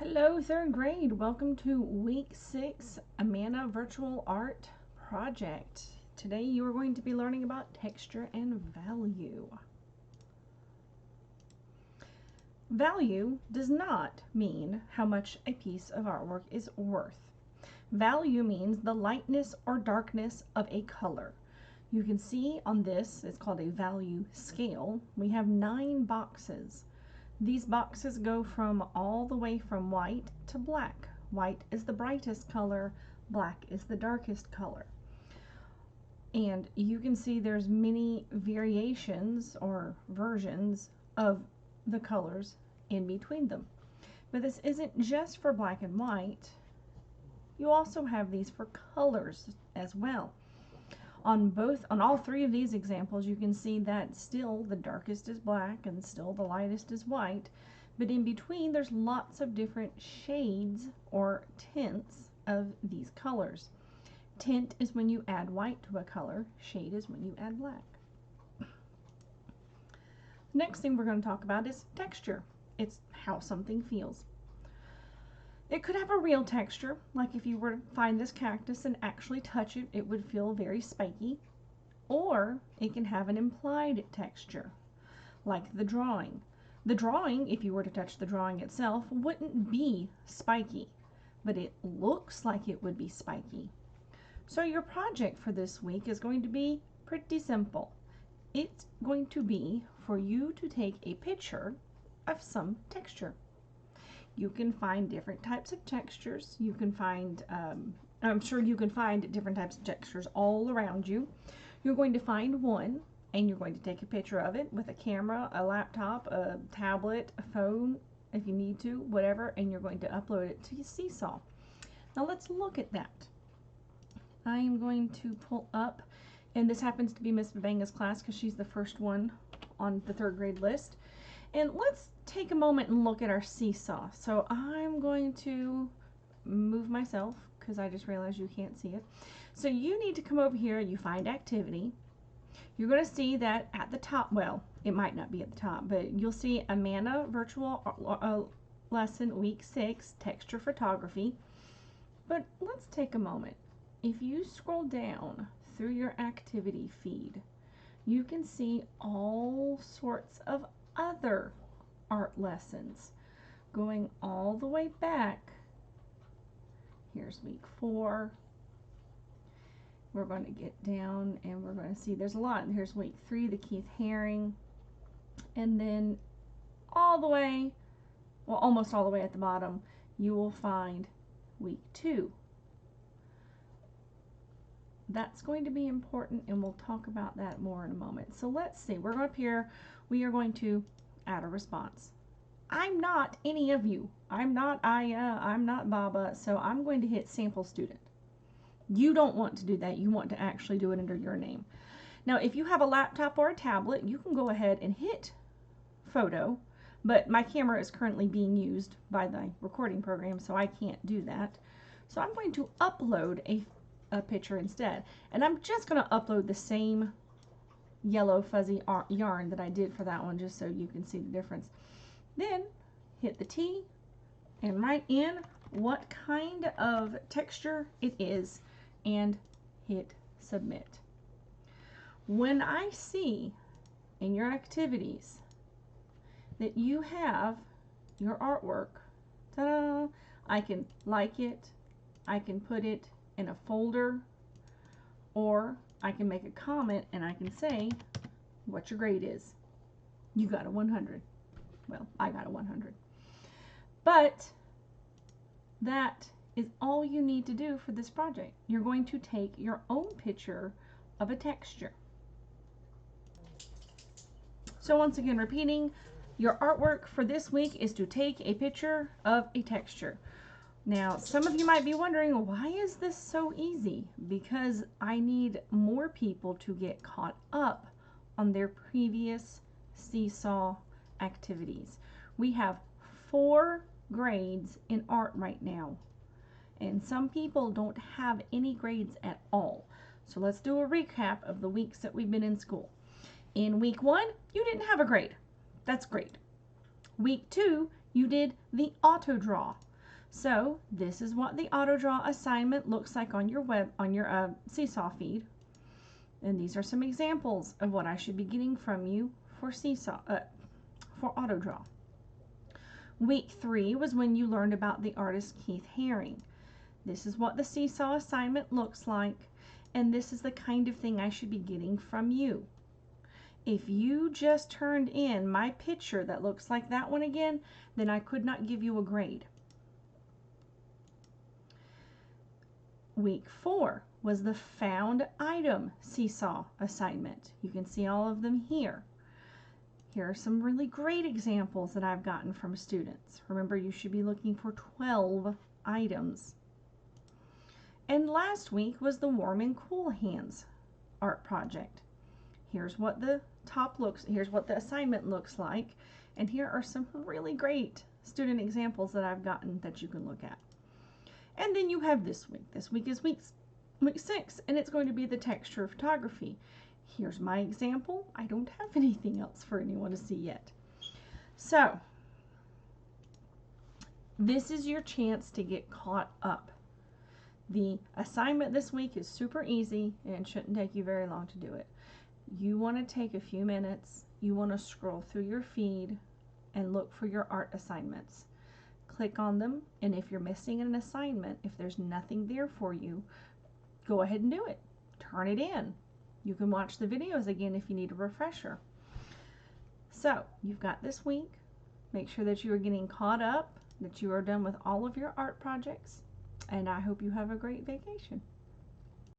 Hello, third grade. Welcome to week 6 Amana Virtual Art Project. Today you are going to be learning about texture and value. Value does not mean how much a piece of artwork is worth. Value means the lightness or darkness of a color. You can see on this, it's called a value scale. We have 9 boxes. These boxes go from all the way from white to black. White is the brightest color, black is the darkest color. And you can see there's many variations or versions of the colors in between them. But this isn't just for black and white. You also have these for colors as well. On all 3 of these examples, you can see that still the darkest is black and still the lightest is white, but in between there's lots of different shades or tints of these colors. Tint is when you add white to a color, shade is when you add black. Next thing we're going to talk about is texture. It's how something feels. It could have a real texture, like if you were to find this cactus and actually touch it, it would feel very spiky. Or it can have an implied texture, like the drawing. The drawing, if you were to touch the drawing itself, wouldn't be spiky, but it looks like it would be spiky. So your project for this week is going to be pretty simple. It's going to be for you to take a picture of some texture. You can find different types of textures. You can find, I'm sure you can find different types of textures all around you. You're going to find one and you're going to take a picture of it with a camera, a laptop, a tablet, a phone, if you need to, whatever, and you're going to upload it to Seesaw. Now let's look at that. I am going to pull up, and this happens to be Miss Babanga's class because she's the first one on the 3rd grade list. And let's take a moment and look at our seesaw. So I'm going to move myself because I just realized you can't see it. So you need to come over here and you find activity. You're going to see that at the top, well, it might not be at the top, but you'll see Amana Virtual Lesson Week 6, Texture Photography. But let's take a moment. If you scroll down through your activity feed, you can see all sorts of other art lessons going all the way back. Here's week 4. We're going to get down and we're going to see there's a lot. Here's week 3, the Keith Haring, and then all the way, well, almost all the way at the bottom, you will find week 2. That's going to be important, and we'll talk about that more in a moment. So let's see. We're up here. We are going to add a response. I'm not any of you. I'm not Aya. I'm not Baba. So I'm going to hit Sample Student. You don't want to do that. You want to actually do it under your name. Now, if you have a laptop or a tablet, you can go ahead and hit Photo, but my camera is currently being used by the recording program, so I can't do that. So I'm going to upload a picture instead, and I'm just going to upload the same yellow fuzzy yarn that I did for that one, just so you can see the difference. Then hit the T and write in what kind of texture it is and hit submit. When I see in your activities that you have your artwork, ta-da, I can like it, I can put it in a folder, or I can make a comment and I can say what your grade is. You got a 100. Well, I got a 100. But that is all you need to do for this project. You're going to take your own picture of a texture. So once again, repeating, your artwork for this week is to take a picture of a texture. Now, some of you might be wondering, why is this so easy? Because I need more people to get caught up on their previous Seesaw activities. We have 4 grades in art right now, and some people don't have any grades at all. So let's do a recap of the weeks that we've been in school. In week 1, you didn't have a grade. That's great. Week 2, you did the Autodraw. So this is what the Autodraw assignment looks like on your Seesaw feed. And these are some examples of what I should be getting from you for Autodraw. Week 3 was when you learned about the artist Keith Haring. This is what the Seesaw assignment looks like, and this is the kind of thing I should be getting from you. If you just turned in my picture that looks like that one again, then I could not give you a grade. Week 4 was the found item Seesaw assignment. You can see all of them here. Here are some really great examples that I've gotten from students. Remember, you should be looking for 12 items. And last week was the warm and cool hands art project. Here's what the assignment looks like, and here are some really great student examples that I've gotten that you can look at. And then you have this week. This week is week 6, and it's going to be the texture photography. Here's my example. I don't have anything else for anyone to see yet. So this is your chance to get caught up. The assignment this week is super easy, and it shouldn't take you very long to do it. You want to take a few minutes. You want to scroll through your feed and look for your art assignments. Click on them, and if you're missing an assignment, if there's nothing there for you, go ahead and do it. Turn it in. You can watch the videos again if you need a refresher. So you've got this week. Make sure that you are getting caught up, that you are done with all of your art projects, and I hope you have a great vacation.